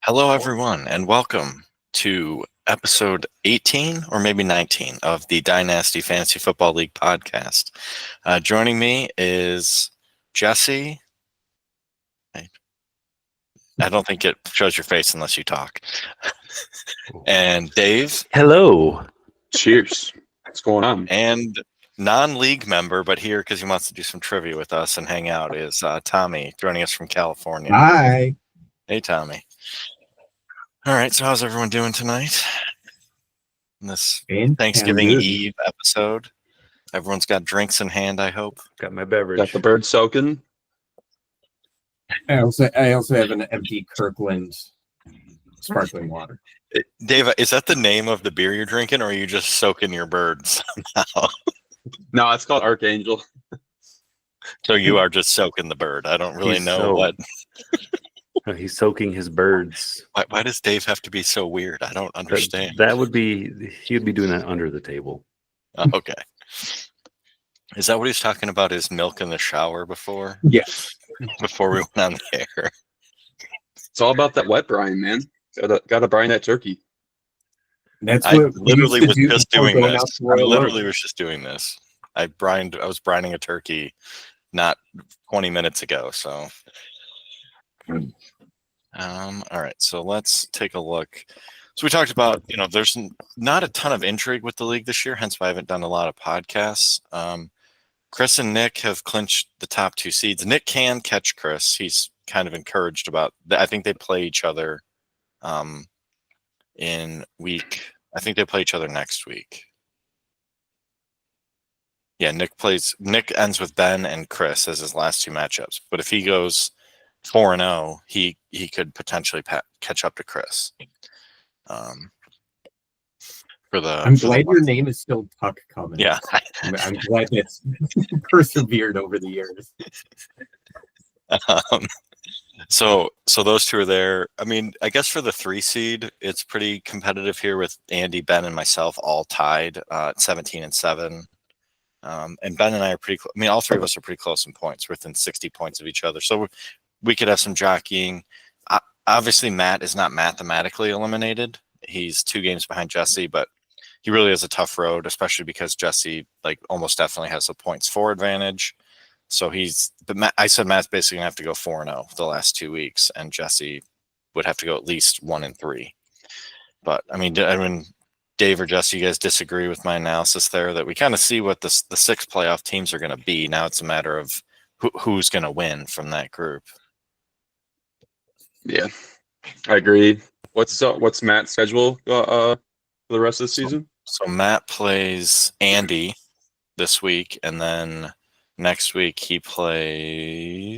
Hello, everyone, and welcome to episode 18 or maybe 19 of the Dynasty Fantasy Football League podcast. Joining me is Jesse. I don't think it shows your face unless you talk. And Dave. Hello. Cheers. What's going on? And non-league member, but here because he wants to do some trivia with us and hang out, is Tommy, joining us from California. Hi. Hey, Tommy. All right, so how's everyone doing tonight? In this Thanksgiving Eve episode. Everyone's got drinks in hand, I hope. Got my beverage. Got the bird soaking. I also have an empty Kirkland sparkling water. Dave, is that the name of the beer you're drinking, or are you just soaking your birds somehow? No, it's called Archangel. So you are just soaking the bird. I don't really know what. He's soaking his birds. Why does Dave have to be so weird? I don't understand. That would be, he would be doing that under the table. Oh, okay. Is that what he's talking about? His milk in the shower before? Yes. Before we went on the air. It's all about that wet brine, man. Gotta brine that turkey. That's I what literally was just doing going this. out to I Royal literally Oak. was just doing this. I was brining a turkey not 20 minutes ago, so. All right, so let's take a look. So we talked about, there's not a ton of intrigue with the league this year, hence why I haven't done a lot of podcasts. Chris and Nick have clinched the top two seeds. Nick can catch Chris. He's kind of encouraged about that. I think they play each other in week. I think they play each other next week. Yeah, Nick ends with Ben and Chris as his last two matchups. But if he goes 4-0, he could potentially catch up to Chris. I'm glad your name is still Tuck Cummins. Yeah. I'm glad that's persevered over the years. So those two are there. I mean, I guess for the 3 seed, it's pretty competitive here with Andy, Ben, and myself all tied at 17-7. And Ben and I are pretty close. I mean, all three of us are pretty close in points, within 60 points of each other. So we could have some jockeying. Obviously, Matt is not mathematically eliminated. He's 2 games behind Jesse, but he really has a tough road, especially because Jesse almost definitely has a points for advantage. So I said Matt's basically gonna have to go 4-0 the last 2 weeks, and Jesse would have to go at least 1-3. But I mean, Dave or Jesse, you guys disagree with my analysis there that we kind of see what the 6 playoff teams are going to be. Now it's a matter of who's going to win from that group. Yeah, I agree. What's Matt's schedule for the rest of the season? So Matt plays Andy this week, and then next week he plays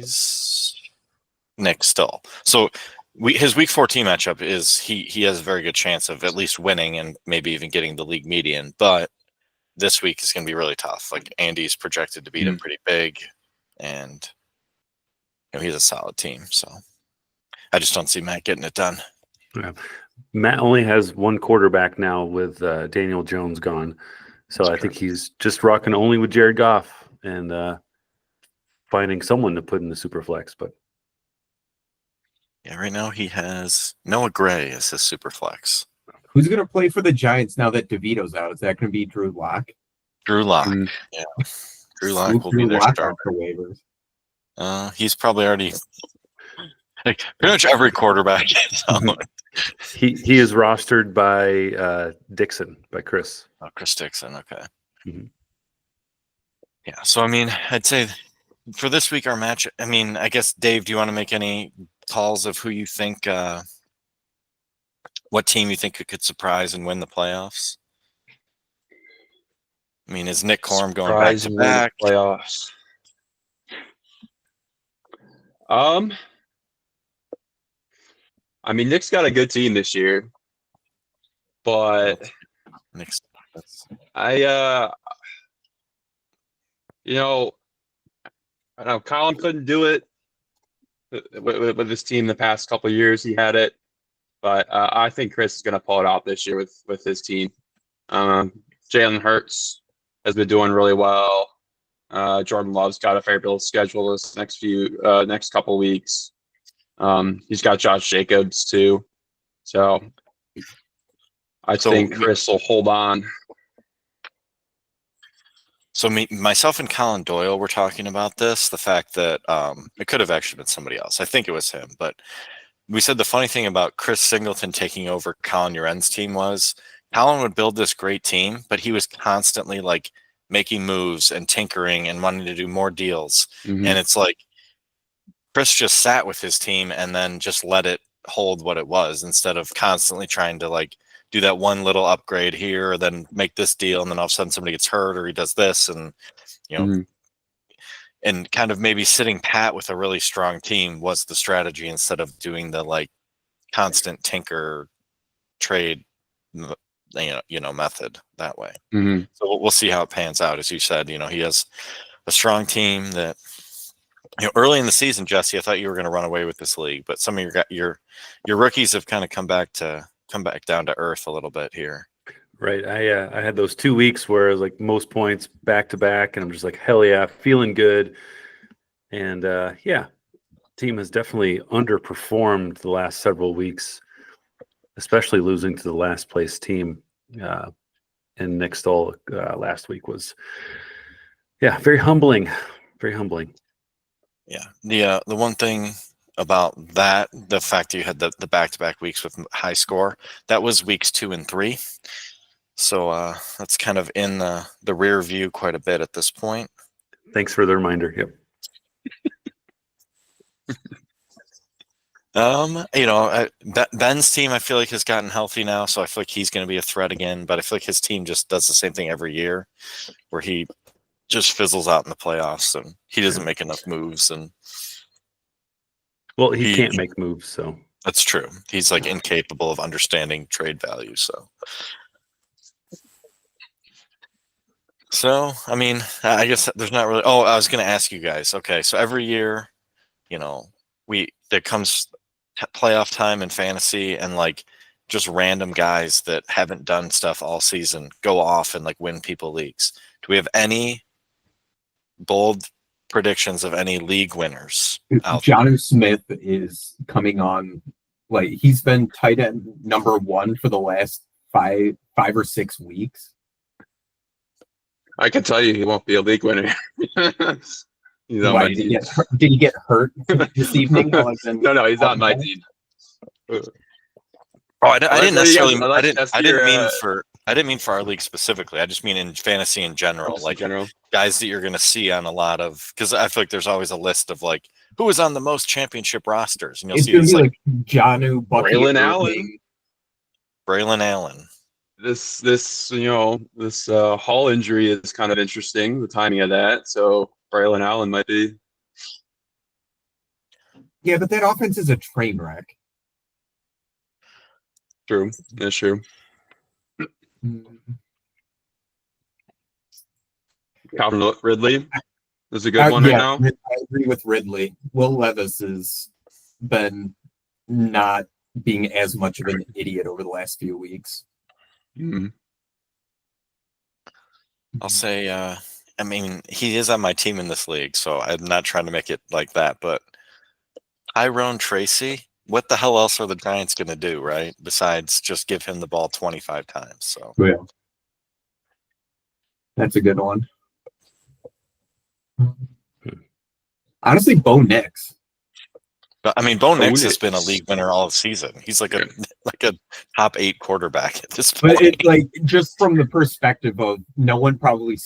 Nick still. So his week 14 matchup is he has a very good chance of at least winning and maybe even getting the league median. But this week is going to be really tough. Andy's projected to beat him pretty big, and he's a solid team. So I just don't see Matt getting it done. Yeah. Matt only has one quarterback now with Daniel Jones gone. So I think he's just rocking only with Jared Goff and finding someone to put in the super flex. But yeah, right now he has Noah Gray as his super flex. Who's going to play for the Giants now that DeVito's out? Is that going to be Drew Lock? Drew Lock. Yeah. Drew Lock will be their starter. For waivers. He's probably already pretty much every quarterback. he is rostered by Dixon, by Chris. Oh, Chris Dixon. Okay. Mm-hmm. Yeah. So, I mean, I'd say for this week, our match, I mean, I guess, Dave, do you want to make any calls of who you think, what team you think could surprise and win the playoffs? I mean, is Nick Corm going back to back? Playoffs. I mean, Nick's got a good team this year, but I know Colin couldn't do it with his team the past couple of years. He had it, but I think Chris is going to pull it out this year with his team. Jalen Hurts has been doing really well. Jordan Love's got a favorable schedule this next couple weeks. He's got Josh Jacobs too. So I So think Chris will hold on. So myself and Colin Doyle were talking about this, the fact that it could have actually been somebody else. I think it was him, but we said the funny thing about Chris Singleton taking over Colin Uren's team was Colin would build this great team, but he was constantly like making moves and tinkering and wanting to do more deals. Mhm. And it's like Chris just sat with his team and then just let it hold what it was instead of constantly trying to like do that one little upgrade here or then make this deal and then all of a sudden somebody gets hurt or he does this and Mhm. and kind of maybe sitting pat with a really strong team was the strategy instead of doing the like constant tinker trade method that way. Mhm. So we'll see how it pans out. As you said, he has a strong team that early in the season, Jesse, I thought you were going to run away with this league, but some of your rookies have kind of come back down to earth a little bit here. Right. I had those 2 weeks where it was like most points back to back, and I'm just like, hell yeah, feeling good. And team has definitely underperformed the last several weeks, especially losing to the last place team. And Nick Stoll last week was, very humbling. Very humbling. Yeah. The one thing about that, the fact that you had the back-to-back weeks with high score, that was weeks 2 and 3. So that's kind of in the rear view quite a bit at this point. Thanks for the reminder. Yep. Ben's team I feel like has gotten healthy now, so I feel like he's going to be a threat again. But I feel like his team just does the same thing every year, where he just fizzles out in the playoffs and he doesn't make enough moves. And well, he can't make moves, so that's true. He's like incapable of understanding trade value. So I mean, I guess there's not really. Oh, I was going to ask you guys. Okay, so every year, there comes playoff time in fantasy, and like just random guys that haven't done stuff all season go off and like win people leagues. Do we have any bold predictions of any league winners out there? Jonnu Smith is coming on. Like he's been tight end number 1 for the last five or 6 weeks. I can tell you he won't be a league winner. He's on my team. Did he get hurt this evening? No, he's on my team. Oh, I didn't necessarily. I didn't mean for our league specifically. I just mean in fantasy in general, like guys that you're going to see on a lot of. Because I feel like there's always a list of like who is on the most championship rosters, and you'll see it's like Jonnu, Bucky, Braylon Allen. This Hall injury is kind of interesting. The timing of that, so Braylon Allen might be. Yeah, but that offense is a train wreck. True, that's true. Calvin Ridley is a good one right now. I agree with Ridley. Will Levis has been not being as much of an idiot over the last few weeks. Mm-hmm. I'll say, I mean, he is on my team in this league, so I'm not trying to make it like that, but Tyrone Tracy, what the hell else are the Giants going to do, right? Besides just give him the ball 25 times. So yeah, that's a good one. Honestly, Bo Nix. But I mean, Bo Nix has been a league winner all season. He's like a top 8 quarterback at this point. But it's like just from the perspective of no one probably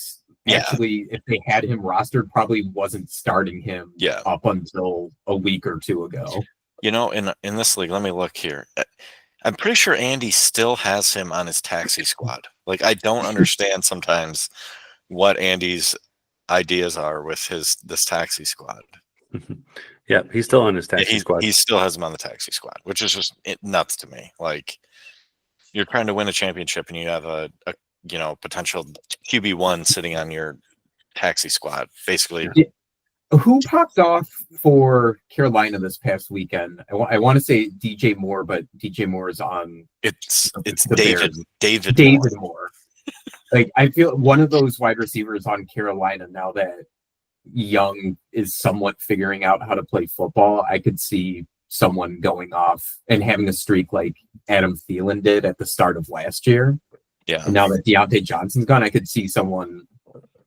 actually, if they had him rostered, probably wasn't starting him up until a week or 2 ago. In this league, let me look here. I'm pretty sure Andy still has him on his taxi squad. Like, I don't understand sometimes what Andy's ideas are with this taxi squad. Yeah, he's still on his taxi squad. He still has him on the taxi squad, which is just nuts to me. Like, you're trying to win a championship and you have a potential QB1 sitting on your taxi squad, basically. Who popped off for Carolina this past weekend? I want to say DJ Moore, but DJ Moore is on. It's David Moore. Like, I feel one of those wide receivers on Carolina now that Young is somewhat figuring out how to play football. I could see someone going off and having a streak like Adam Thielen did at the start of last year. Yeah. And now that Deontay Johnson's gone, I could see someone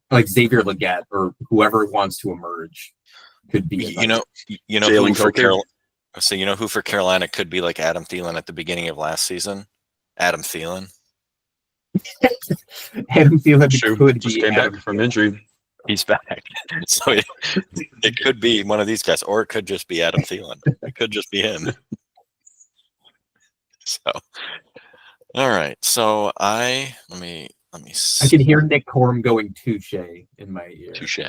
like Xavier Legette or whoever wants to emerge could be. You know Jalen who for Coker? So you know who for Carolina could be like Adam Thielen at the beginning of last season? Adam Thielen. Adam Thielen True. could Just be came Adam back from injury. He's back. So it could be one of these guys, or it could just be Adam Thielen. It could just be him. So, all right. So let me see. I could hear Nick Corm going touche in my ear. Touche.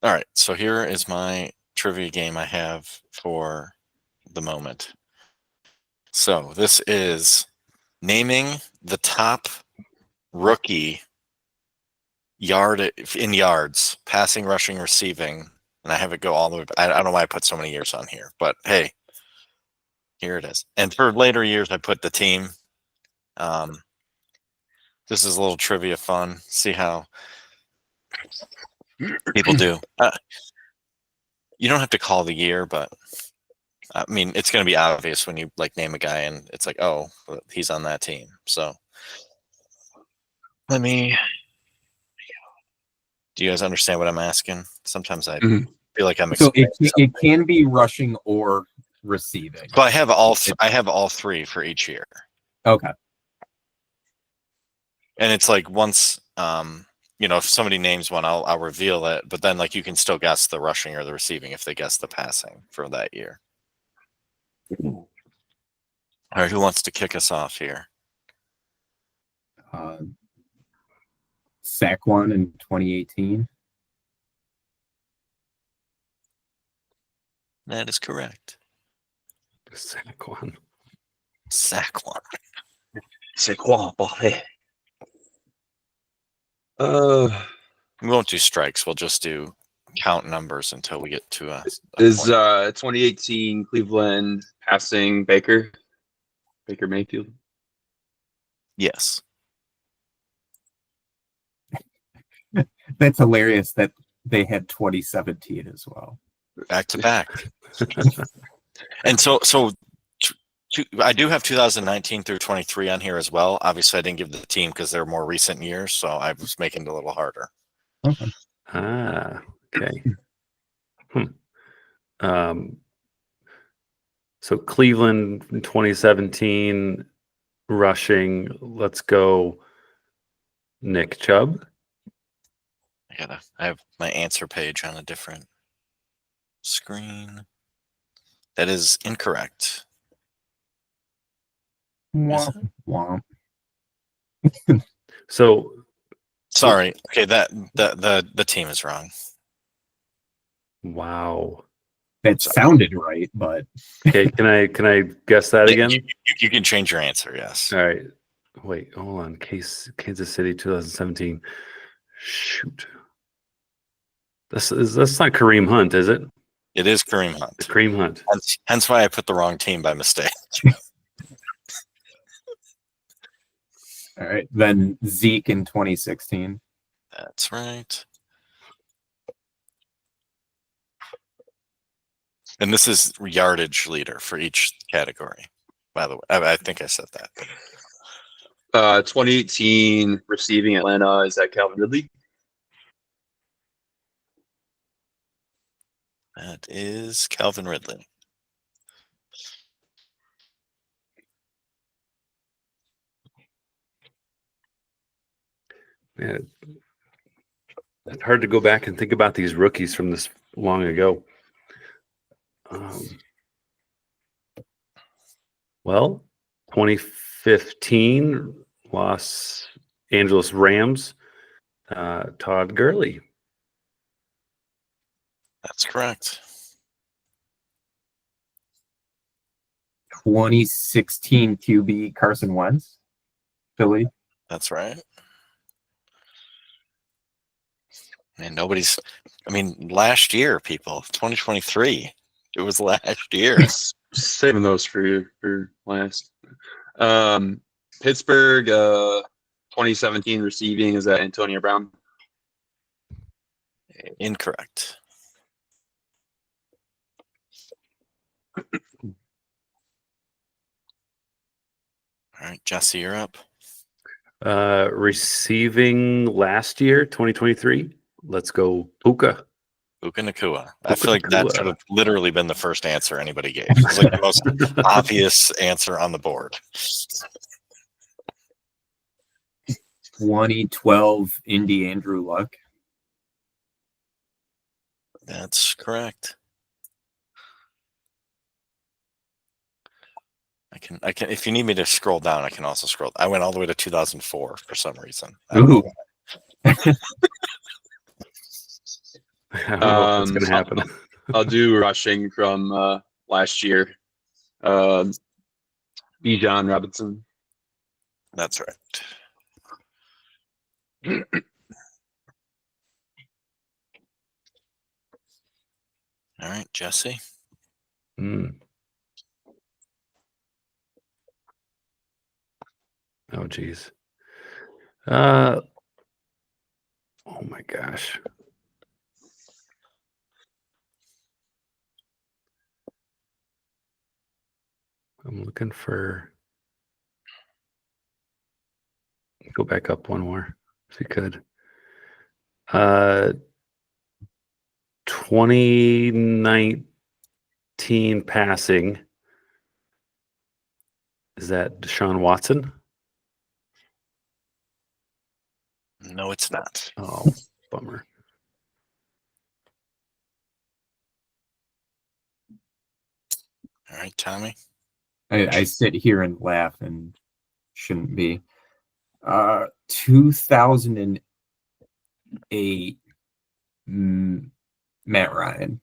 All right. So here is my trivia game I have for the moment. So this is naming the top rookie in yards, passing, rushing, receiving. And I have it go all the way. I don't know why I put so many years on here, but hey, here it is. And for later years, I put the team. This is a little trivia fun. See how people do. You don't have to call the year, but I mean, it's going to be obvious when you like name a guy and it's like, oh, he's on that team. So do you guys understand what I'm asking? Sometimes I feel like I'm. So it can be rushing or receiving. But I have all three for each year. Okay. And it's like once, if somebody names one, I'll reveal it. But then like you can still guess the rushing or the receiving if they guess the passing for that year. All right, who wants to kick us off here? Saquon in 2018. That is correct. Saquon. Saquon, boy. We won't do strikes. We'll just do count numbers until we get to a Is point. 2018 Cleveland passing Baker Mayfield? Yes. That's hilarious that they had 2017 as well. Back to back. And so I do have 2019 through 23 on here as well. Obviously, I didn't give the team because they're more recent years, so I was making it a little harder. Okay. Okay. So Cleveland in 2017 rushing. Let's go Nick Chubb. I have my answer page on a different screen. That is incorrect. Womp, womp. So Sorry. Okay, that the team is wrong. wow. That sounded right, but Okay, can I guess that again? You can change your answer, yes. All right. Wait, hold on. Kansas City 2017. Shoot. That's not Kareem Hunt, is it? It is Kareem Hunt. Kareem Hunt. Hence why I put the wrong team by mistake. all right. Then Zeke in 2016. That's right. And this is yardage leader for each category, by the way. I think I said that. 2018 receiving Atlanta, is that Calvin Ridley? That is Calvin Ridley. Yeah. It's hard to go back and think about these rookies from this long ago. Well, 2015 Los Angeles Rams, Todd Gurley. That's correct. 2016 QB Carson Wentz, Philly. That's right. And last year, people, 2023. It was last year. Saving those for last. Pittsburgh 2017 receiving, is that Antonio Brown? Incorrect. Jesse, you're up. Receiving last year, 2023. Let's go Puka. Puka Nacua. I feel like Nacua. that should have literally been the first answer anybody gave. It was like the most obvious answer on the board. 2012 Indy Andrew Luck. That's correct. I can. If you need me to scroll down, I can also scroll. I went all the way to 2004 for some reason. I don't know. I don't know what's going to happen. I'll do rushing from last year. Bijan Robinson. That's right. All right, Jesse. Oh, geez. Oh, my gosh. I'm looking for... Go back up one more, if you could. 2019 passing. Is that Deshaun Watson? No, it's not. Oh, bummer. All right, Tommy. I sit here and laugh and shouldn't be. 2008 Matt Ryan.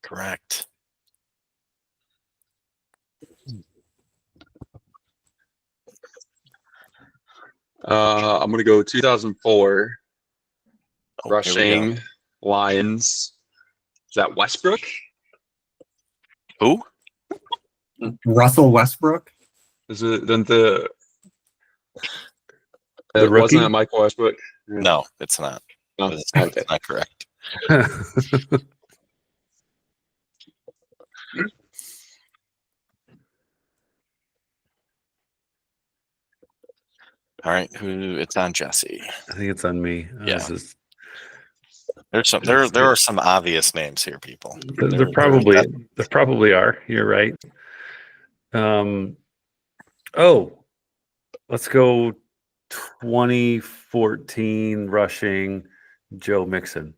Correct. I'm gonna go 2004 Oh, rushing Lions. Is that Westbrook? Who? Russell Westbrook. Is it then the rookie? wasn't it Michael Westbrook? No, it's not. No. It's Okay. not correct. All right, it's on Jesse. I think it's on me. Yeah. There are some obvious names here, people. There probably are. You're right. Let's go 2014 rushing Joe Mixon.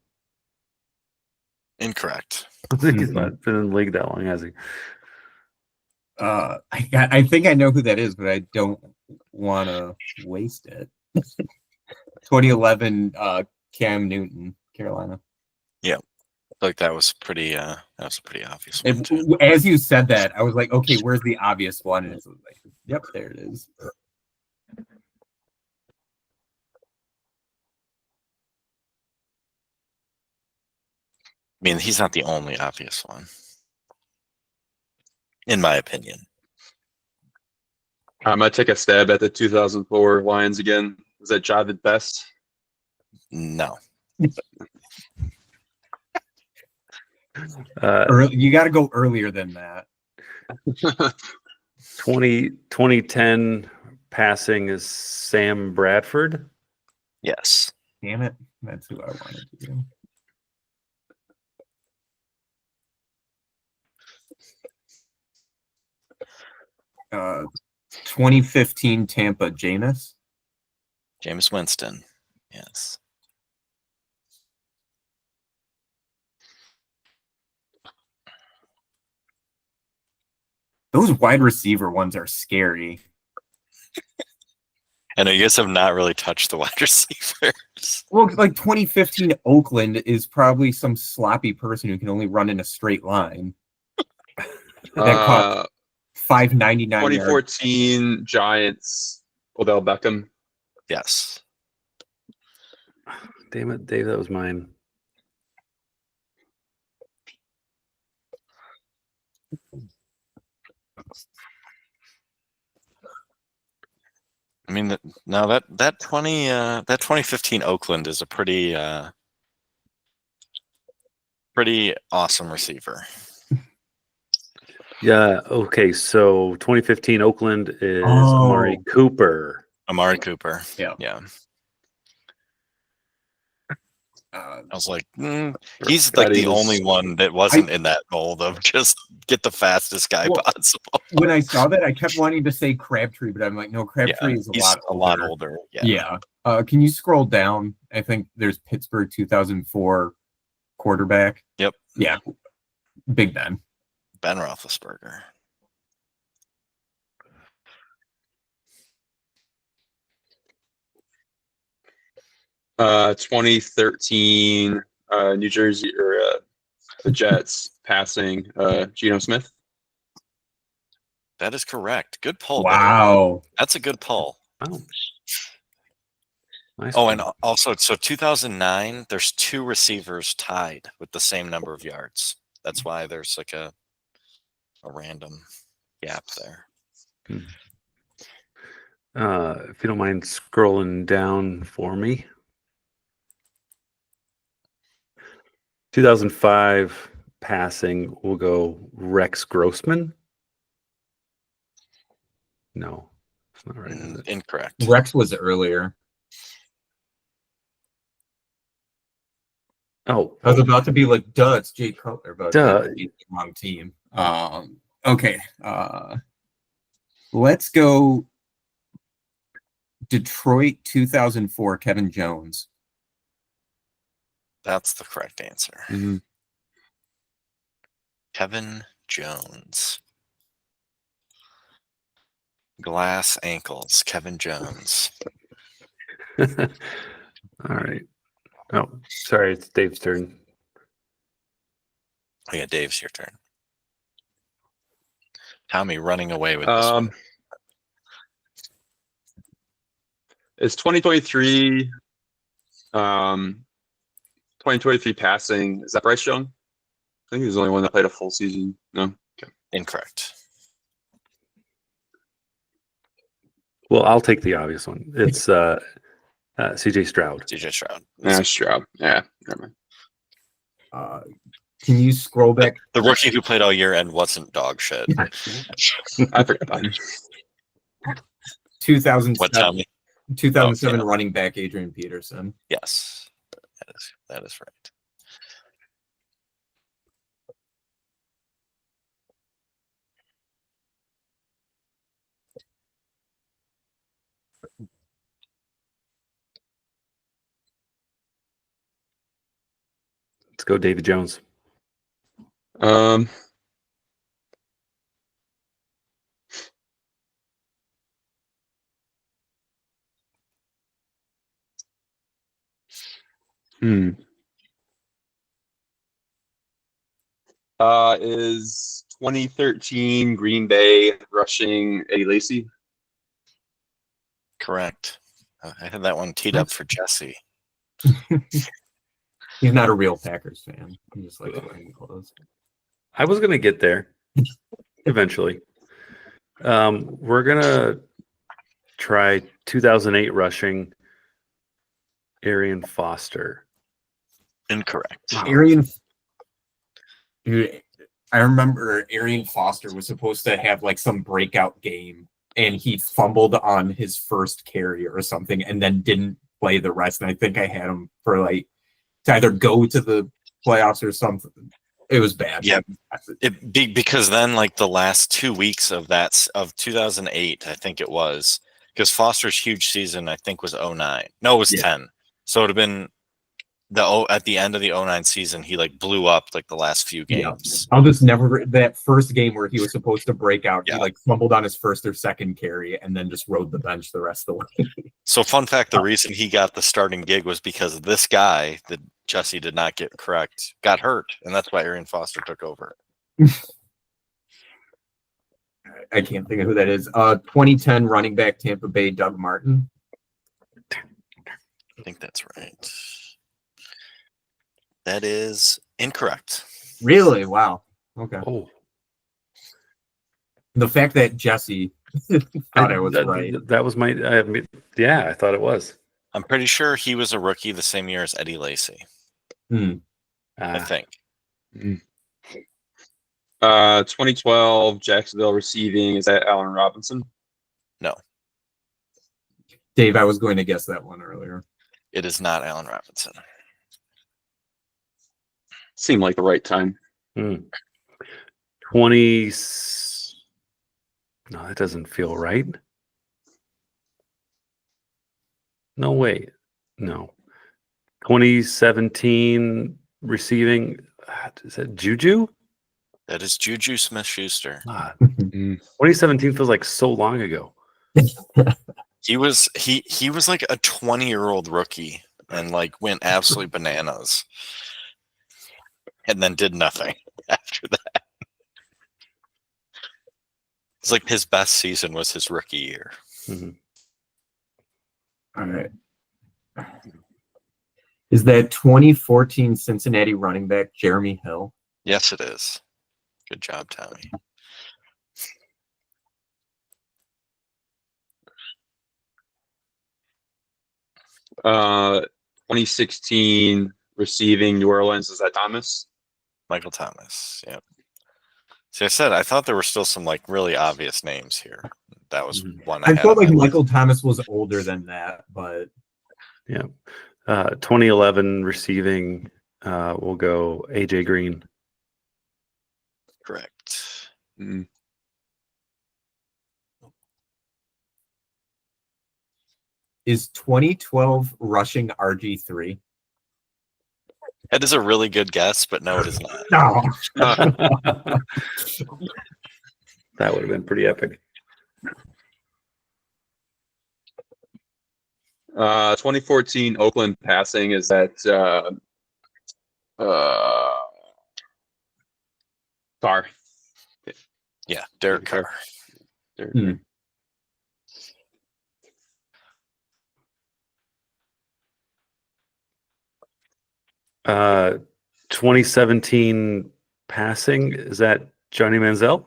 Incorrect. I think he's not been in the league that long, has he? I think I know who that is, but I don't want to waste it. 2011 Cam Newton, Carolina. Yeah, like that was pretty. That was a pretty obvious one too. As you said that, I was like, okay, where's the obvious one? And it's like, yep, there it is. I mean, he's not the only obvious one, in my opinion. I'm gonna take a stab at the 2004 Lions again. Is that Javid Best? No. You got to go earlier than that. 2010 passing is Sam Bradford. Yes. Damn it. That's who I wanted to do. Uh, 2015 Tampa, Jameis Winston. Yes. Those wide receiver ones are scary. I know you guys have not really touched the wide receivers. Well, like 2015 Oakland is probably some sloppy person who can only run in a straight line. That caught 599 2014 yards. Giants, Odell Beckham. Yes. Damn it, Dave, that was mine. I mean, now that 2015 Oakland is a pretty awesome receiver. Yeah. Okay. So 2015 Oakland is Oh. Amari Cooper. Amari Cooper. Yeah. Yeah. Uh, I was like, he's like the only one that wasn't in that mold of just get the fastest guy possible. When I saw that, I kept wanting to say Crabtree, but I'm like, no, Crabtree is he's a lot older. Yeah. Can you scroll down? I think there's Pittsburgh 2004 quarterback. Yep. Yeah. Big Ben. Ben Roethlisberger. Uh, 2013 New Jersey or the Jets passing Geno Smith. That is correct. Good pull. Wow. Dave. That's a good pull. Wow. Nice and also, so 2009, there's 2 receivers tied with the same number of yards. That's why there's like a random gap there. If you don't mind scrolling down for me. 2005 passing, we'll go Rex Grossman. No, it's not right. Is it? Incorrect. Rex was earlier. Oh, I was about to be like, duh, it's Jay Cutler, but Duh. that's the wrong team. Okay. Let's go Detroit 2004, Kevin Jones. That's the correct answer. Mm-hmm. Kevin Jones. Glass ankles, Kevin Jones. All right. Oh, sorry, it's Dave's turn. Oh, yeah, Dave's your turn. Tommy running away with this one. It's 2023. 2023 passing. Is that Bryce Young? I think he's the only one that played a full season. No. Okay. Incorrect. Well, I'll take the obvious one. It's CJ Stroud. CJ Stroud. Yeah, Stroud. Yeah. Never mind. Can you scroll back? The rookie who played all year and wasn't dog shit. I forgot that. 2007, What, Tommy? 2007 Oh, yeah. running back Adrian Peterson. Yes. That is right. Let's go, David Jones. Is 2013 Green Bay rushing Eddie Lacy? Correct. I had that one teed up for Jesse. He's not a real Packers fan. He just likes wearing clothes. I was gonna get there eventually. We're gonna try 2008 rushing Arian Foster. Incorrect. I remember Arian Foster was supposed to have like some breakout game, and he fumbled on his first carry or something, and then didn't play the rest. And I think I had him for like to either go to the playoffs or something. It was bad. Yeah, because then like the last 2 weeks of 2008, I think it was, because Foster's huge season I think was 09. No, it was 10. So it would have been at the end of the 09 season, he like blew up like the last few games. I'll just never that first game where he was supposed to break out. Yeah. He like fumbled on his first or second carry and then just rode the bench the rest of the way. So fun fact, the reason he got the starting gig was because this guy that Jesse did not get correct got hurt, and that's why Arian Foster took over. I can't think of who that is. 2010 running back Tampa Bay Doug Martin. I think that's right. That is incorrect. Really? Wow. Okay. Oh, The fact that Jesse thought I was right. That was my. Yeah, I thought it was. I'm pretty sure he was a rookie the same year as Eddie Lacy. I think. 2012 Jacksonville receiving, is that Allen Robinson? Dave, I was going to guess that one earlier. It is not Allen Robinson. Seemed like the right time. 20. No, that doesn't feel right. No, wait. No. 2017 receiving. Is that Juju? That is Juju Smith-Schuster. 2017 feels like so long ago. He was like a 20-year-old rookie and like went absolutely bananas, and then did nothing after that. It's like his best season was his rookie year. All right. Is that 2014 Cincinnati running back Jeremy Hill? Yes, it is. Good job, Tommy. Uh, 2016 receiving New Orleans, is that Thomas? Michael Thomas. Yep. See, I said I thought there were still some like really obvious names here. That was one. I had felt on like my list. Michael Thomas was older than that, but 2011 receiving. We'll go AJ Green. Correct. is 2012 rushing RG3? That is a really good guess, but no, it is not. No. That would have been pretty epic. 2014 Oakland passing, is that Carr? Yeah, Derek Carr. Hmm. Uh, 2017 passing, is that Johnny Manziel?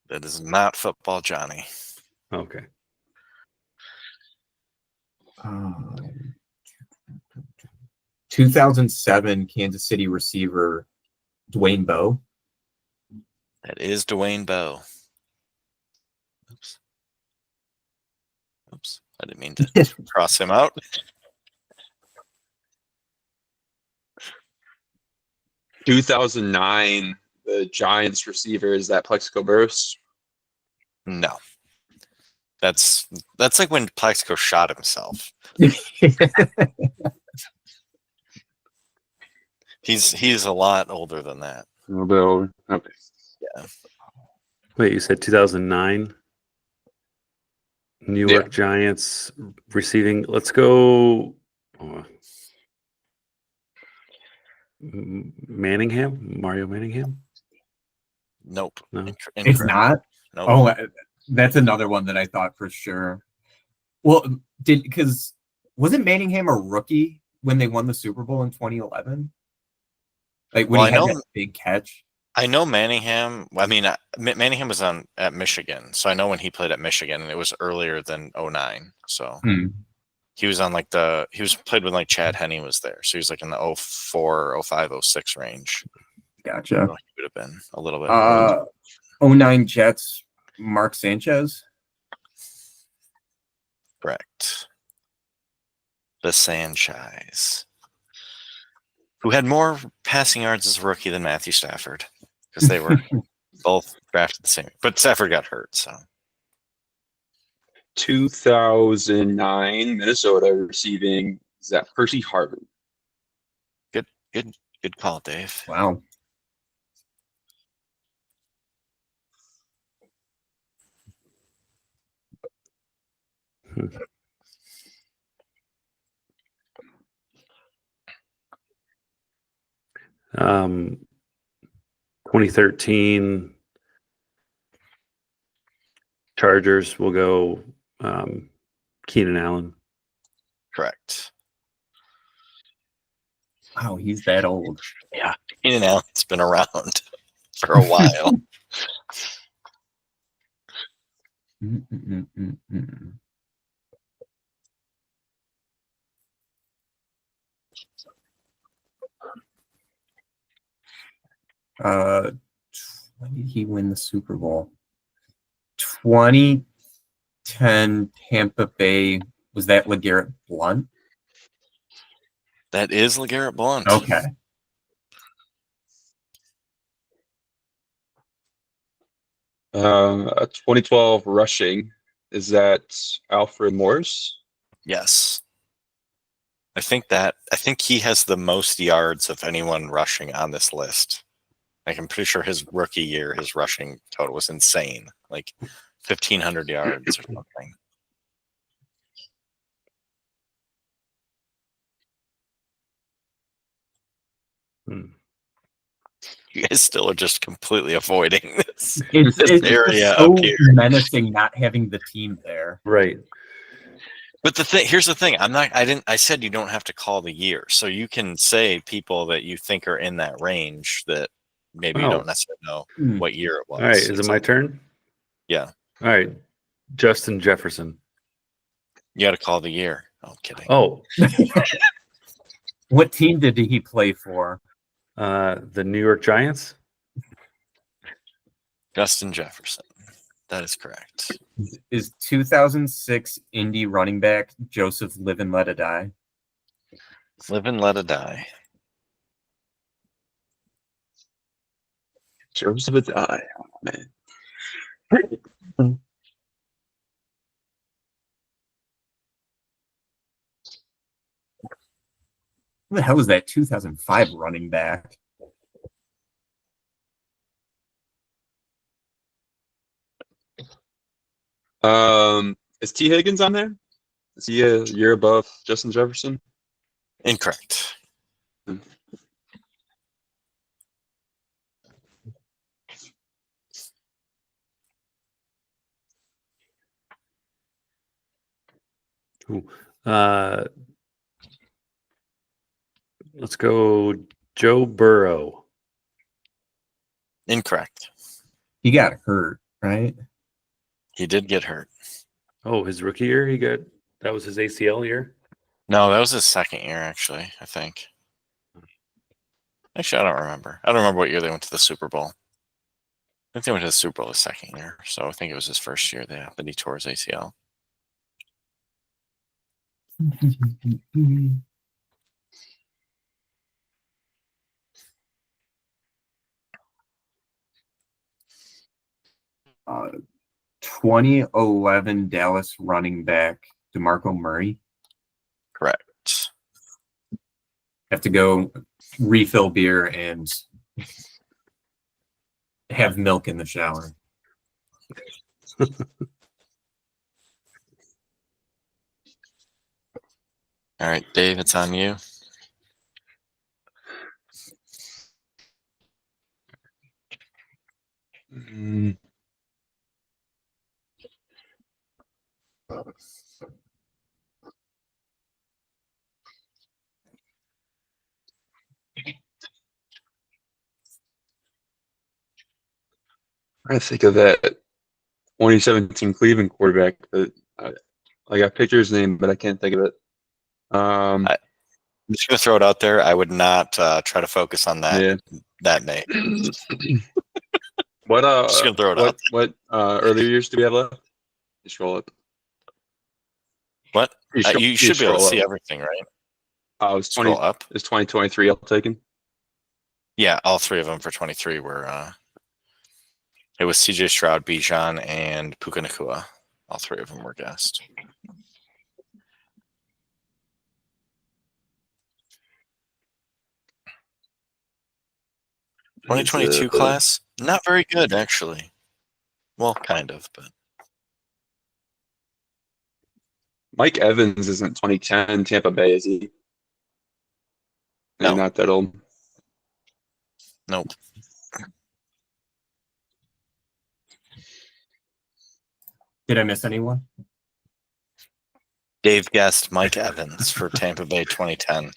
That is not football, Johnny. Okay. 2007 Kansas City receiver Dwayne Bowe. That is Dwayne Bowe. Oops. I didn't mean to cross him out. 2009 the Giants receiver, is that Plexico Burress? No. That's like when Plexico shot himself. He's a lot older than that. A little bit older. Okay. Yeah. Wait, you said 2009? New York Giants receiving. Let's go. Manningham? Mario Manningham? Nope. No. It's Incorrect. not? Nope. Oh, that's another one that I thought for sure. Well, because wasn't Manningham a rookie when they won the Super Bowl in 2011? Like when Well, he had that big catch? I know Manningham. I mean, Manningham was at Michigan, so I know when he played at Michigan, and it was earlier than 09. So he was on like he was played when like Chad Henne was there, so he was like in the 04, 05, 06 range. Gotcha. So he would have been a little bit more. 09 Jets, Mark Sanchez. Correct. The Sanchez, who had more passing yards as a rookie than Matthew Stafford, because they were both drafted the same. But Stafford got hurt, so. 2009 Minnesota receiving, is that Percy Harvin? Good call, Dave. Wow. Um, 2013 Chargers will go Keenan Allen. Correct. Wow, he's that old. Yeah, Keenan Allen's been around for a while. When did he win the Super Bowl? 2010 Tampa Bay. Was that LeGarrette Blount? That is LeGarrette Blount. Okay. A 2012 rushing. Is that Alfred Morris? Yes. I think he has the most yards of anyone rushing on this list. Like, I'm pretty sure his rookie year, his rushing total was insane. Like 1,500 yards or something. You guys still are just completely avoiding this. It's area so up here. menacing not having the team there. Right. But here's the thing. I said you don't have to call the year. So you can say people that you think are in that range that maybe you don't necessarily know what year it was. All right. Is it my turn? Yeah. All right. Justin Jefferson. You got to call the year. Oh, I'm kidding. Oh, What team did he play for? the New York Giants. Justin Jefferson. That is correct. Is 2006 Indy running back Joseph Live and Let It Die? Live and let it die. Joseph die. Oh, man. Who the hell was that 2005 running back? Is T. Higgins on there? Is he a year above Justin Jefferson? Incorrect. Ooh. Let's go Joe Burrow. Incorrect. He got hurt, right? He did get hurt. Oh, his rookie year, that was his ACL year. No, that was his second year, actually, I think. Actually, I don't remember. I don't remember what year they went to the Super Bowl. I think they went to the Super Bowl his second year, so I think it was his first year that he tore his ACL. uh, 2011 Dallas running back DeMarco Murray. Correct. Have to go refill beer and have milk in the shower. All right, Dave, it's on you. I think of that 2017 Cleveland quarterback, but I got picture his name, but I can't think of it. I'm just gonna throw it out there. I would not try to focus on that name. What Just gonna throw it out. What earlier years do we have left? You scroll up. What? You You should be able to scroll see up. everything, right? Oh, it's 20. Scroll up. Is 2023 all taken? Yeah, all three of them for 23 were. It was CJ Stroud, Bijan, and Puka Nacua. All three of them were guessed. Is 2022 class, not very good actually. Well, kind of, but Mike Evans isn't 2010 Tampa Bay, is he? No. Not that old. nope. Did I miss anyone? Dave guessed Mike Evans for Tampa Bay 2010.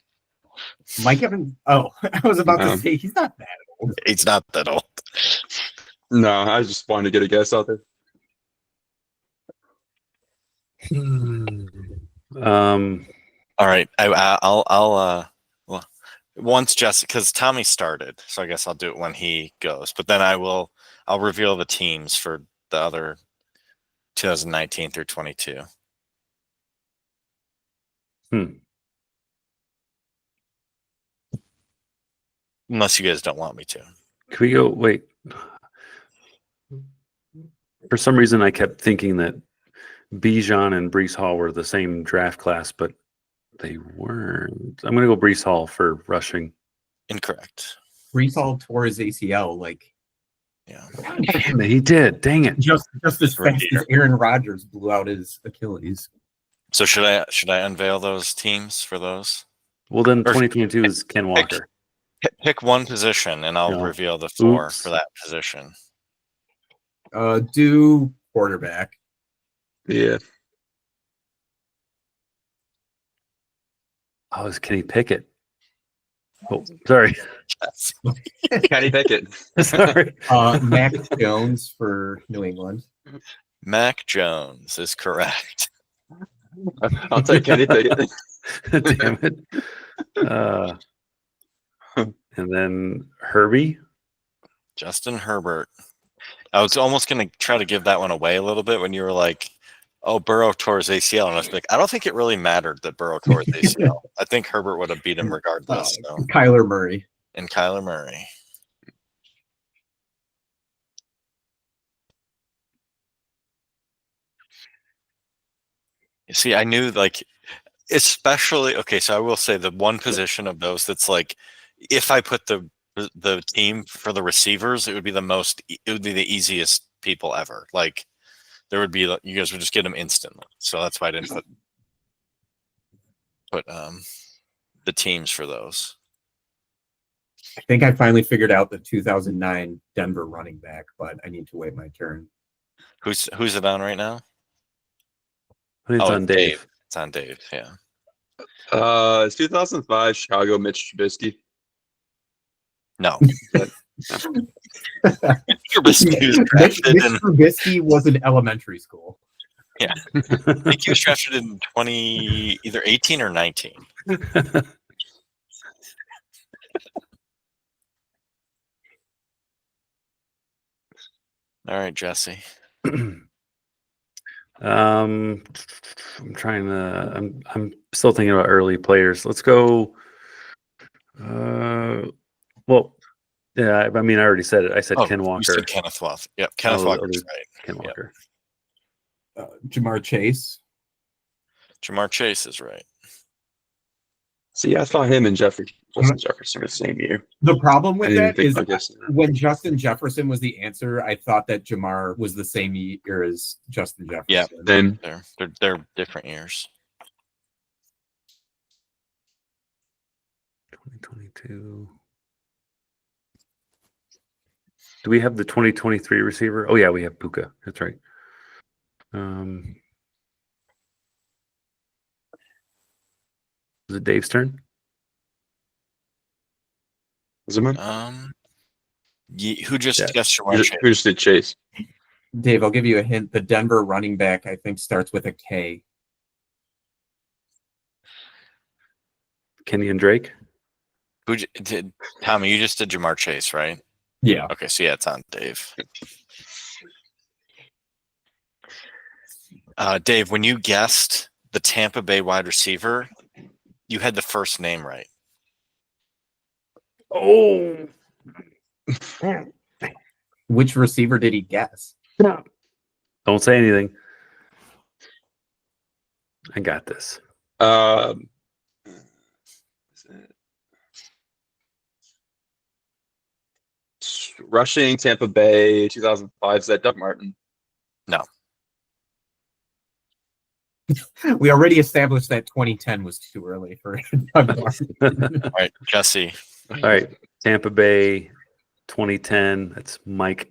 Mike Evans. Oh, I was about No. to say he's not that old. He's not that old. No, I just wanted to get a guess out there. All right, well, once Jesse, because Tommy started, so I guess I'll do it when he goes. But then I'll reveal the teams for the other 2019 through 22. Unless you guys don't want me to. Can we go? Wait. For some reason, I kept thinking that Bijan and Brees Hall were the same draft class, but they weren't. I'm going to go Brees Hall for rushing. Incorrect. Brees Hall tore his ACL like Yeah. Damn it, he did. Dang it. just as Right fast here. as Aaron Rodgers blew out his Achilles. So should I unveil those teams for those? Well, then Or- 2022 is Ken Walker. Pick one position, and I'll No. reveal the 4 Oops. for that position. Do quarterback. Yeah. Oh, it's Kenny Pickett. Oh, sorry. Kenny Pickett. Sorry. Mac Jones for New England. Mac Jones is correct. I'll take Kenny Pickett. Damn it. And then Herbie. Justin Herbert. I was almost going to try to give that one away a little bit when you were like, oh, Burrow tore his ACL. And I was like, I don't think it really mattered that Burrow tore his ACL. I think Herbert would have beat him regardless. So. Kyler Murray. And Kyler Murray. You see, I knew like, especially, okay, so I will say the one position of those that's like, if I put the team for the receivers, it would be the easiest people ever. Like, there would be, you guys would just get them instantly. So that's why I didn't put the teams for those. I think I finally figured out the 2009 Denver running back, but I need to wait my turn. Who's it on right now? I think it's on Dave. It's on Dave, yeah. It's 2005 Chicago Mitch Trubisky. No. Mitch Trubisky was drafted in, Trubisky was in elementary school. I think he was drafted in either 18 or 19. All right, Jesse. I'm trying to. I'm still thinking about early players. Let's go. Well, yeah. I mean, I already said it. I said Ken Walker. You said Kenneth Walker. Yep, Kenneth Walker's right. Ken Walker. Jamar Chase. Jamar Chase is right. See, I thought him and Justin Jefferson were the same year. The problem with that is guess. when Justin Jefferson was the answer, I thought that Jamar was the same year as Justin Jefferson. Yeah, Then they're different years. 2022. Do we have the 2023 receiver? Oh yeah, we have Puka. That's right. Is it Dave's turn? was it mine? Who just guessed Jamar Chase? Who just did Chase? Dave, I'll give you a hint. The Denver running back, I think, starts with a K. Kenny and Drake? Who did Tommy? You just did Jamar Chase, right? Yeah. Okay, so yeah, it's on Dave. Dave, when you guessed the Tampa Bay wide receiver, you had the first name right. Oh, Which receiver did he guess? no. Don't say anything. I got this. Rushing Tampa Bay 2005. Is that Doug Martin? No. We already established that 2010 was too early for Doug Martin. All right, Jesse. All right. Tampa Bay 2010. That's Mike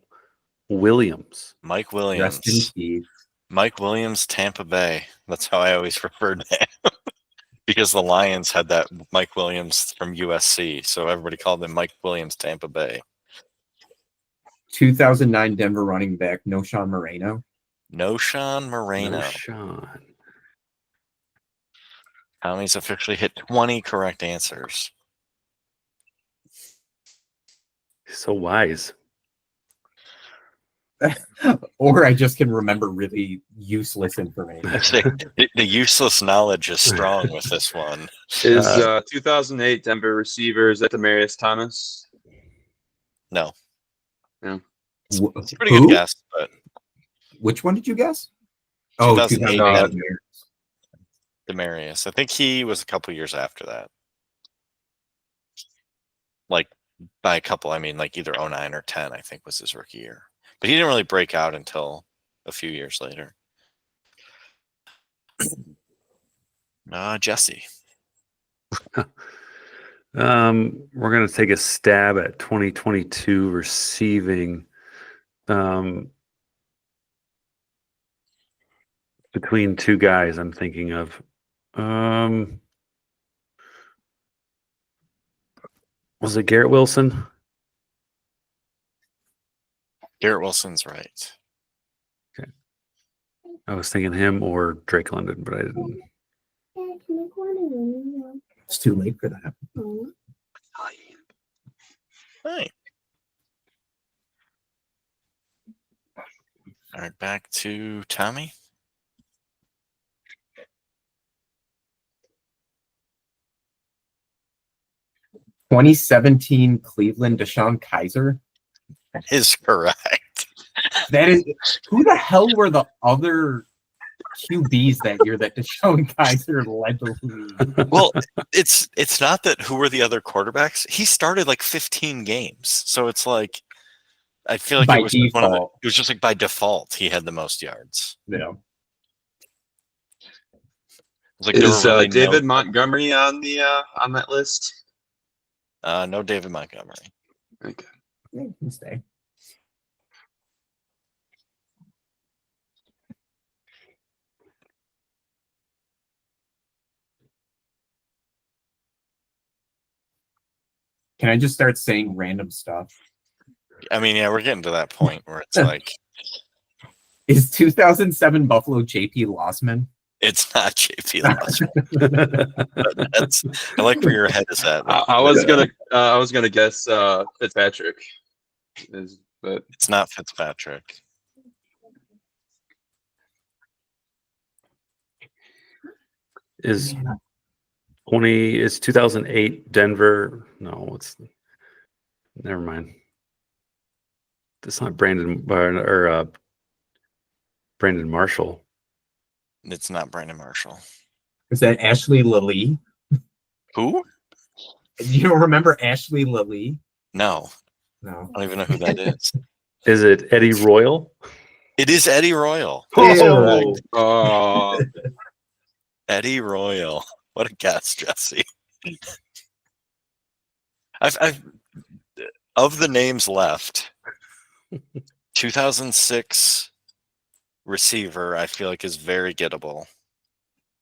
Williams. Mike Rest in Williams. peace. Mike Williams, Tampa Bay. That's how I always referred to him. Because the Lions had that Mike Williams from USC. So everybody called him Mike Williams, Tampa Bay. 2009 Denver running back, Noshawn Moreno. Noshawn Moreno. Sean. Tommy's officially hit 20 correct answers. So wise. Or I just can remember really useless information. I say the useless knowledge is strong with this one. Is 2008 Denver receiver, is that Demarius Thomas? No, No. it's a pretty good guess, but Which one did you guess? Oh, 2008 2008. Demarius. I think he was a couple years after that. Like by a couple, I mean like either 09 or 10, I think was his rookie year. But he didn't really break out until a few years later. Jesse. We're gonna take a stab at 2022 receiving. Between two guys, I'm thinking of. Was it Garrett Wilson? Garrett Wilson's right. I was thinking him or Drake London, but I didn't. It's too late for that. Hey. All right, back to Tommy. – 2017 Cleveland Deshaun Kaiser. Is correct. That is, who the hell were the other QBs that year that Deshaun Kaiser led the league? Well, it's not that who were the other quarterbacks. He started like 15 games, so it's like I feel like By it was just one of the, default. it was just like by default he had the most yards. Yeah. It was like there Is were really David no, Montgomery on that list? no David Montgomery. Okay. Yeah, you can stay. Can I just start saying random stuff? I mean, yeah, we're getting to that point where it's like Is 2007 Buffalo JP Lossman? it's not JP Losman. That's I like where your head is at. I was gonna guess Fitzpatrick, but It's not Fitzpatrick. Is 2008 Denver? No, never mind. It's not Brandon Brandon Marshall. It's not Brandon Marshall. Is that Ashley Lilly? Who? You don't remember Ashley Lilly? No, No. I don't even know who that is. Is it Eddie Royal? It is Eddie Royal. Oh, oh, Eddie Royal. What a guess, Jesse. I've of the names left, 2006 receiver, I feel like is very gettable.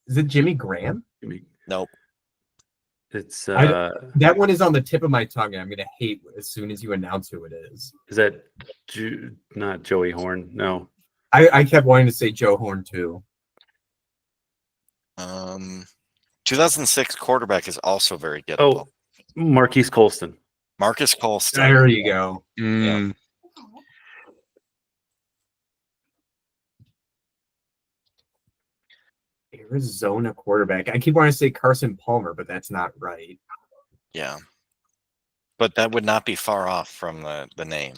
Is it Jimmy Graham? Nope. it's That one is on the tip of my tongue, and I'm going to hate as soon as you announce who it is. is that not Joey Horn? No. I kept wanting to say Joe Horn, too. 2006 quarterback is also very gettable. Oh, Marquise Colston. Marcus Colston. There you go. mm, Arizona quarterback. I keep wanting to say Carson Palmer, but that's not right. Yeah. But that would not be far off from the name.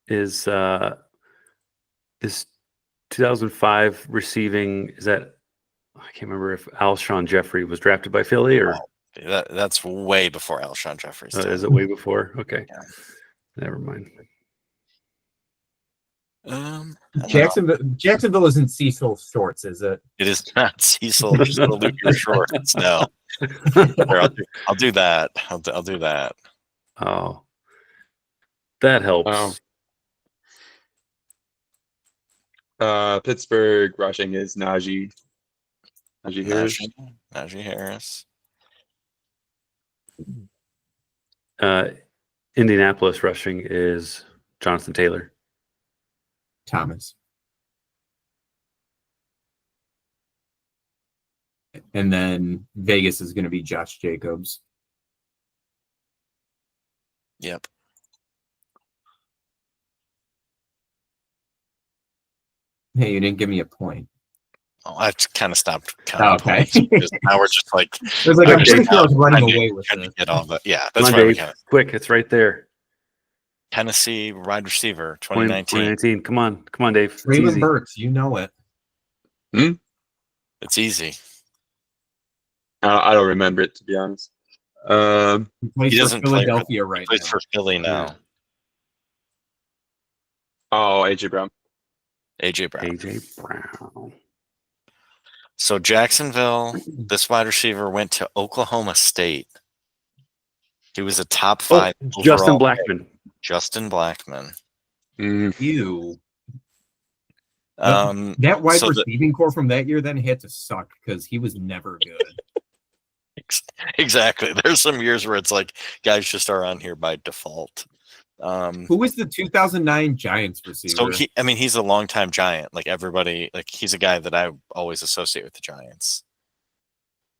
Is 2005 receiving? Is that? I can't remember if Alshon Jeffrey was drafted by Philly or That's way before Alshon Jeffrey's time. is it way before? Okay, Yeah. never mind. I don't know. Jacksonville isn't Cecil Shorts, is it? It is not Cecil. Just salute your shorts. No. Here, I'll do that. I'll do that. Oh, that helps. Pittsburgh rushing is Najee Harris. Najee Harris. Indianapolis rushing is Jonathan Taylor. Thomas. And then Vegas is going to be Josh Jacobs. Yep. Hey, you didn't give me a point. Oh, I've kind of stopped counting Okay. points because now we're just like It was like, I'm just pretty sure I was running trying to- away with trying to this. get all the yeah. Come That's on, why we Dave. kind of Quick, it's right there. Tennessee wide receiver 2019. 2019. Come on, Dave. It's Traylon easy. Burks, you know it. It's easy. I don't remember it, to be honest. He plays He for doesn't play Philadelphia He right plays now. for Philly now. Oh, AJ Brown. AJ Brown. AJ Brown. So Jacksonville, this wide receiver went to Oklahoma State. He was a top 5 Justin overall pick. Blackman. Justin Blackman. You. Um, That wide so receiving core from that year then had to suck because he was never good. exactly. There's some years where it's like guys just are on here by default. Who was the 2009 Giants receiver? So he's a longtime Giant. Like everybody, like he's a guy that I always associate with the Giants.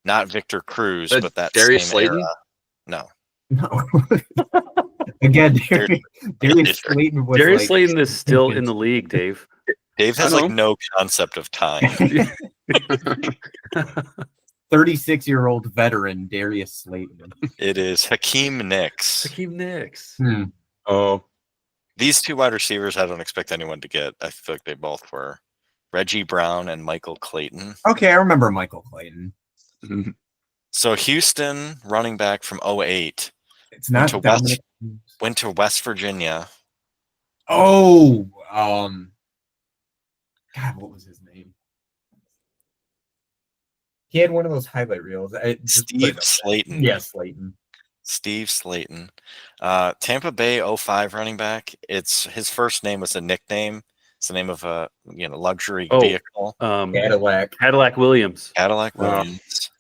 Not Victor Cruz, but that Darius same Slayton? era. No. No. Again, Darius Slayton was Darius like, Slayton is still in the league, Dave. Dave has I like know. no concept of time. 36-year-old veteran Darius Slayton. It is Hakeem Nicks. Hakeem Nicks. Oh, These two wide receivers, I don't expect anyone to get. I feel like they both were. Reggie Brown and Michael Clayton. Okay, I remember Michael Clayton. So Houston, running back from 08, It's not to Dominic. went to West Virginia. Oh, God, what was his name? He had one of those highlight reels. Steve Slayton. Yeah, Slayton. Steve Slayton. Tampa Bay 05 running back. His first name was a nickname. It's the name of a luxury vehicle. Cadillac. Williams. Cadillac Wow. Williams.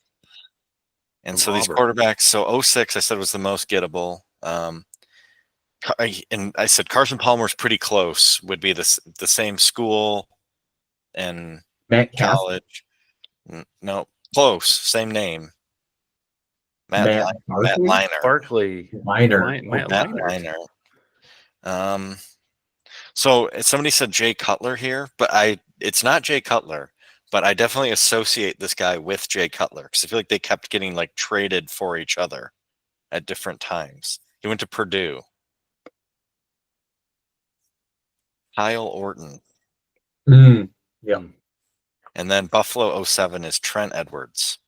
And so these quarterbacks, so 06 I said was the most gettable. And I said Carson Palmer's pretty close, would be the same school and Matt college. No, close, same name. Matt Liner. Barkley. Liner. Matt Matt Liner. Liner. So somebody said Jay Cutler here, but it's not Jay Cutler, but I definitely associate this guy with Jay Cutler because I feel like they kept getting like traded for each other at different times. He went to Purdue. Kyle Orton. Yeah. And then Buffalo 07 is Trent Edwards.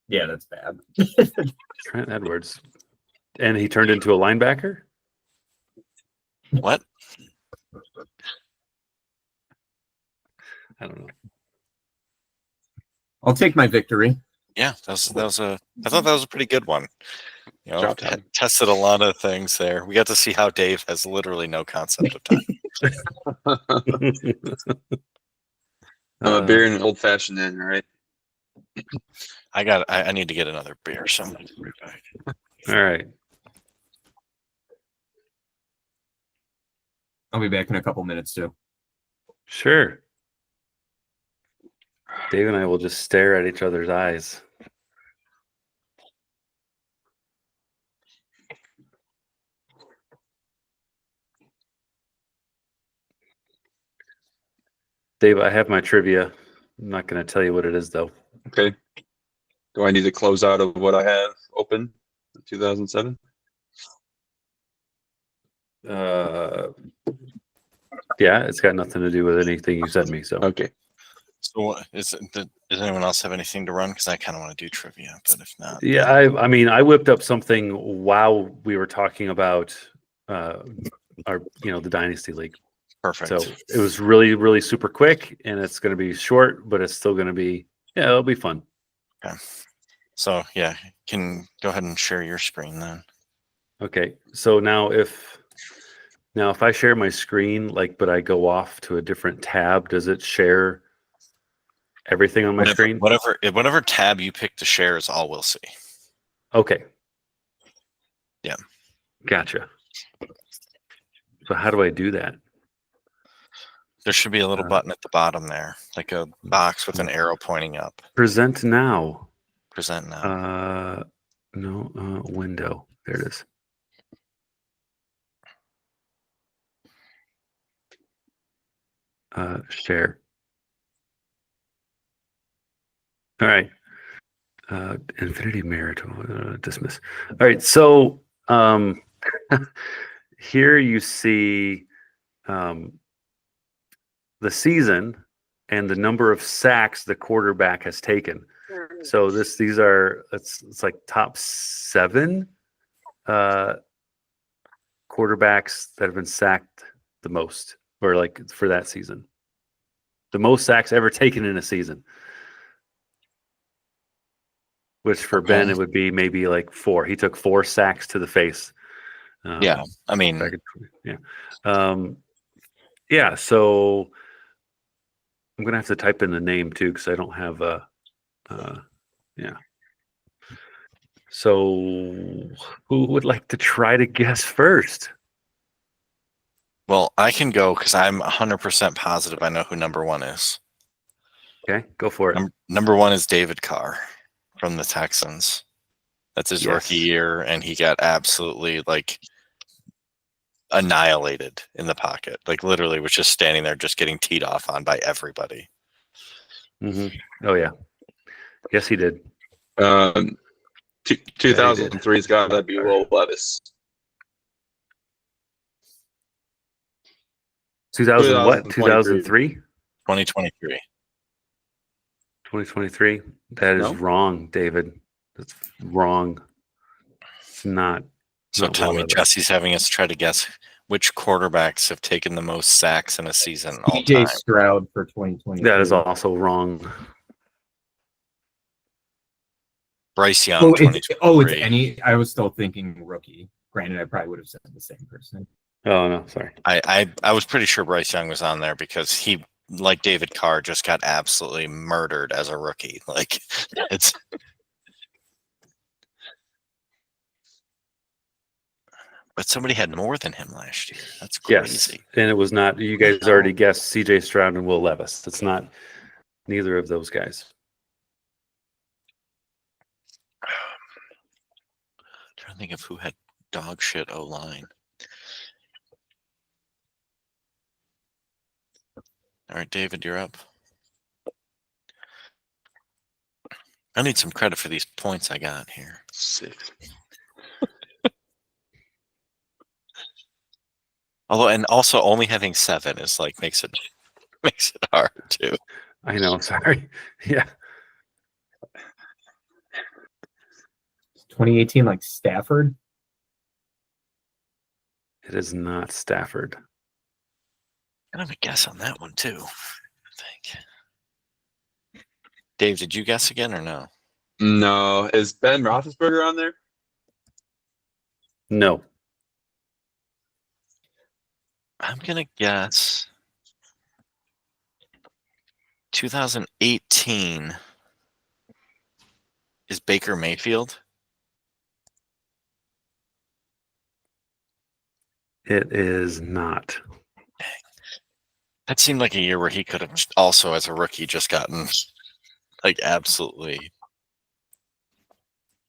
Yeah, that's bad. Trent Edwards. And he turned into a linebacker? What? I don't know. I'll take my victory. Yeah, I thought that was a pretty good one. You know, Job done. tested a lot of things there. We got to see how Dave has literally no concept of time. beer and an old fashioned in, right? I need to get another beer, so I'm gonna be right back. All right. I'll be back in a couple minutes too. Sure. Dave and I will just stare at each other's eyes. Dave, I have my trivia. I'm not going to tell you what it is, though. Okay. Do I need to close out of what I have open in 2007? Yeah, it's got nothing to do with anything you sent me. So Okay. So does anyone else have anything to run? Because I kind of want to do trivia, but if not, yeah, I whipped up something while we were talking about the Dynasty League. perfect. So it was really, really super quick, and it's going to be short, but it's still going to be it'll be fun. Okay. So yeah, can go ahead and share your screen then. Okay, so now if I share my screen, but I go off to a different tab, does it share everything on my screen? Whatever tab you pick to share is all we'll see. Okay. Yeah. Gotcha. So how do I do that? There should be a little button at the bottom there, like a box with an arrow pointing up. Present now. Present now. Window. There it is. share. All right. Infinity Merit, dismiss. All right. So here you see the season and the number of sacks the quarterback has taken. So these are it's like top 7 quarterbacks that have been sacked the most, or like for that season. The most sacks ever taken in a season. Which for Ben, it would be maybe like 4. He took 4 sacks to the face. Yeah, I mean, yeah. So I'm gonna have to type in the name too because I don't have a. Yeah. So who would like to try to guess first? well, I can go because I'm 100% positive I know who number 1 is. Okay, go for it. Number 1 is David Carr from the Texans. That's his rookie year, and he got absolutely like annihilated in the pocket. Like literally was just standing there just getting teed off on by everybody. Oh yeah. Yes, he did. 2003's got to be Will Levis. 2000 what? 2003? 2023. 2023. That is No? wrong, David. That's wrong. It's not. So not Tommy, Will Levis. Jesse's having us try to guess which quarterbacks have taken the most sacks in a season all CJ time. Stroud for 2020. That is also wrong. Bryce Young, Oh, it's 2023. any. I was still thinking rookie. Granted, I probably would have said the same person. Oh no, sorry. I was pretty sure Bryce Young was on there because he, like David Carr, just got absolutely murdered as a rookie. Like it's. But somebody had more than him last year. That's crazy. Yes, and it was not. You guys already guessed C.J. Stroud and Will Levis. It's not neither of those guys. Trying to think of who had dog shit O-line. All right, David, you're up. I need some credit for these points I got here. 6. Although, and also only having 7 is like makes it hard too. I know. Sorry. Yeah. 2018, like Stafford. It is not Stafford. I have a guess on that one too. I think. Dave, did you guess again or no? No. Is Ben Roethlisberger on there? No. I'm gonna guess 2018 is Baker Mayfield. It is not. That seemed like a year where he could have also, as a rookie, just gotten like absolutely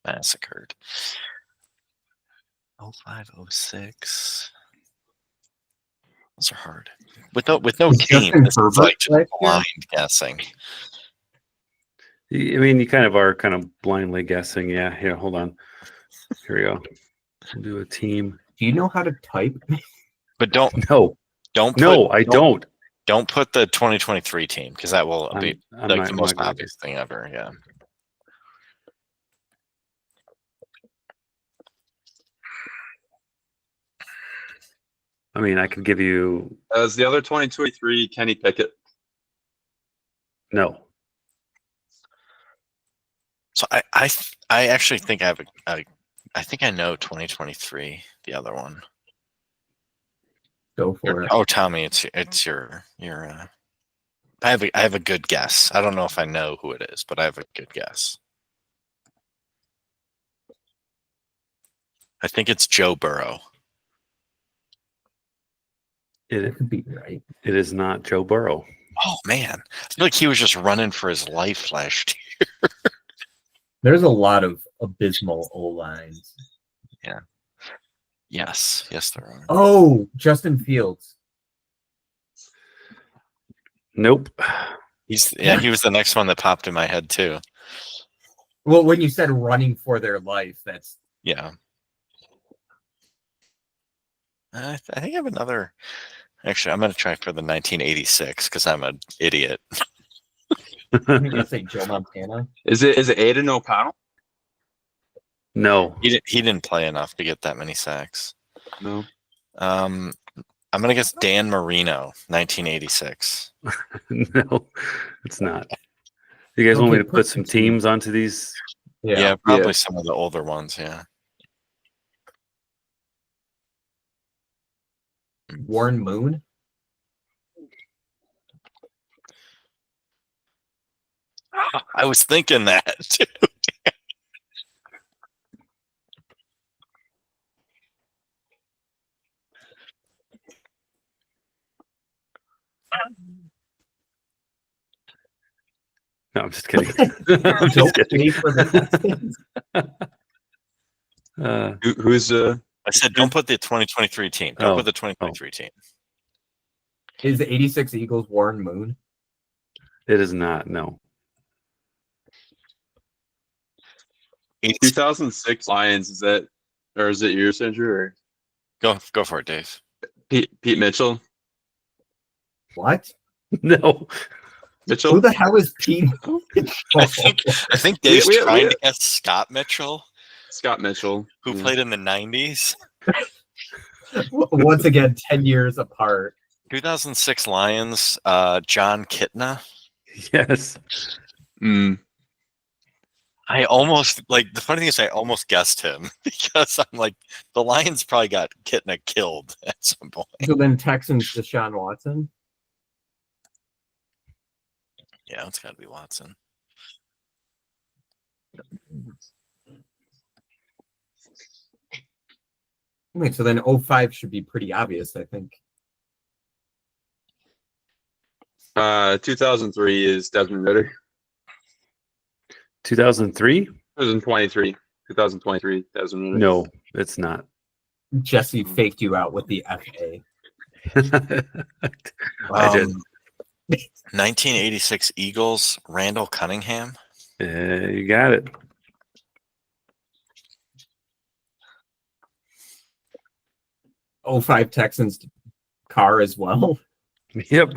massacred. 05, 06. Those are hard. With no Was team, Justin this is Herbert like just last year? blind guessing. I mean, you kind of blindly guessing. Yeah. Here, hold on. Here we go. We'll do a team. Do you know how to type? But don't No. put, No, I don't. Don't put the 2023 team because that will be I'm like not- the I'm most not gonna obvious thing ever. Yeah. I mean, I could give you As the other 2023, Kenny Pickett. no. So I actually think I have I think I know 2023. The other one. Go for it. Oh, Tommy, it's your I have a good guess. I don't know if I know who it is, but I have a good guess. I think it's Joe Burrow. That could be right. It is not Joe Burrow. Oh man, I feel like he was just running for his life last year. There's a lot of abysmal O lines. Yes, there are. Oh, Justin Fields. Nope. He was the next one that popped in my head too. Well, when you said running for their life, that's Yeah. I think I have another. Actually, I'm going to try for the 1986 because I'm an idiot. I'm gonna say Joe Montana. Is it Aiden O'Connell? No. He didn't play enough to get that many sacks. No. I'm going to guess Dan Marino, 1986. No, it's not. You guys want me to put some teams onto these? Yeah, probably some of the older ones. Yeah. Warren Moon. I was thinking that too. No, I'm just kidding. I'm just kidding. Who's I said don't put the 2023 team. Don't Oh. put the 2023 team. Is the 86 Eagles Warren Moon? It is not. No. 2006 Lions? Is it your center or Go for it, Dave. Pete Mitchell? What? No. Mitchell? Who the hell is Pete? I think Dave's we- trying to guess Scott Mitchell, Scott Mitchell, who played in the 90s. Once again, 10 years apart. 2006 Lions, John Kitna. Yes. I almost the funny thing is I almost guessed him because I'm like the Lions probably got Kitna killed at some point. So then Texans Deshaun Watson. Yeah, it's got to be Watson. Wait, so then 05 should be pretty obvious, I think. 2003 is Desmond Ritter. 2003? 2023 Desmond Ritter. No, it's not. Jesse faked you out with the FA. I did. 1986 Eagles, Randall Cunningham. You got it. '05 Texans Carr as well. Yep.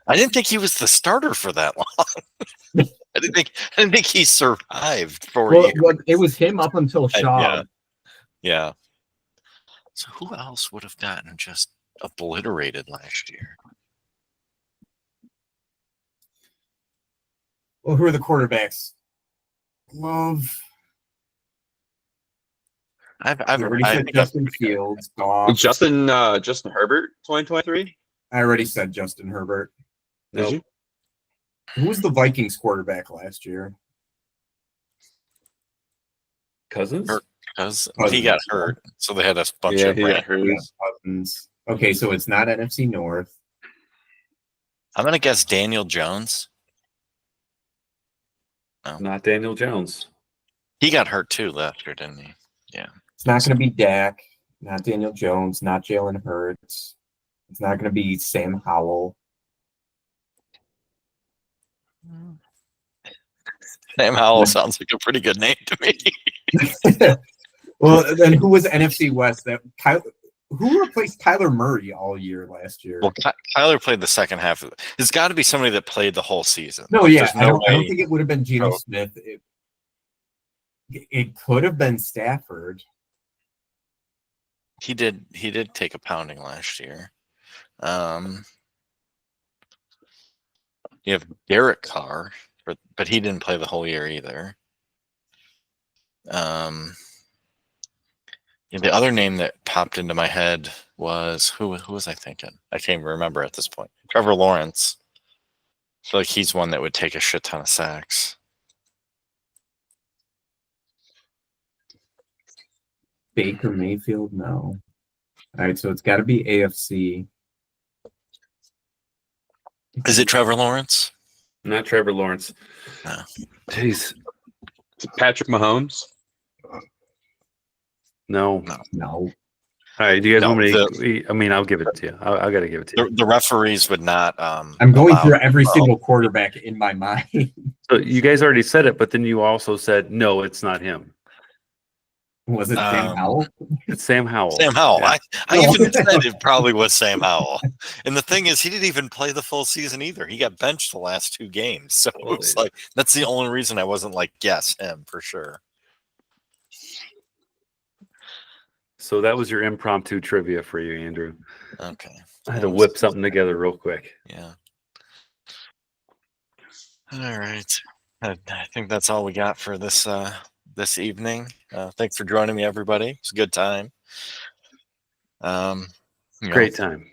I didn't think he was the starter for that long. I didn't think he survived for Well, years. it was him up until Shaw. Yeah. So who else would have gotten just obliterated last year? Well, who are the quarterbacks? Love. I've already I said think Justin Fields. Goff. Justin Herbert 2023. I already said Justin Herbert. Did you? Who was the Vikings quarterback last year? Cousins? because he got hurt, so they had a bunch Yeah, of. he got hurt. Cousins. Okay, so it's not NFC North. I'm gonna guess Daniel Jones. Not Daniel Jones. He got hurt too last year, didn't he? Yeah. It's not going to be Dak. Not Daniel Jones. Not Jalen Hurts. It's not going to be Sam Howell. Sam Howell sounds like a pretty good name to me. Well, then who was NFC West? Who replaced Kyler Murray all year last year? Well, Tyler played the second half of it. It's got to be somebody that played the whole season. No, Like, yeah, there's I don't way- think it would have been Geno Oh. Smith. It could have been Stafford. He did take a pounding last year. You have Derek Carr, but he didn't play the whole year either. The other name that popped into my head was who was I thinking? I can't even remember at this point. Trevor Lawrence. I feel like he's one that would take a shit ton of sacks. Baker Mayfield, no. All right, so it's got to be AFC. Is it Trevor Lawrence? Not Trevor Lawrence. No. Jeez. Patrick Mahomes. No. No. All right. Do you guys No, want me to? I mean, I'll give it to you. I got to give it to you. the referees would not. I'm going allow- through every single quarterback in my mind. So you guys already said it, but then you also said no, it's not him. Was it Sam Howell? It's Sam Howell. Sam Howell. Yeah. I even said it probably was Sam Howell. And the thing is, he didn't even play the full season either. He got benched the last 2 games. So it's like that's the only reason I wasn't like, yes, him for sure. So that was your impromptu trivia for you, Andrew. Okay. I had to whip something together real quick. Yeah. All right. I think that's all we got for this this evening. Thanks for joining me, everybody. It's a good time. Great time.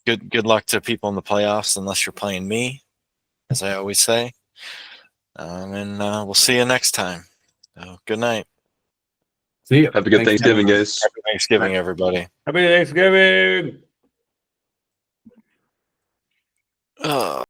Good luck to people in the playoffs, unless you're playing me, as I always say. And we'll see you next time. Good night. See you. Have a good Thanksgiving, guys. Happy Thanksgiving, everybody. Happy Thanksgiving.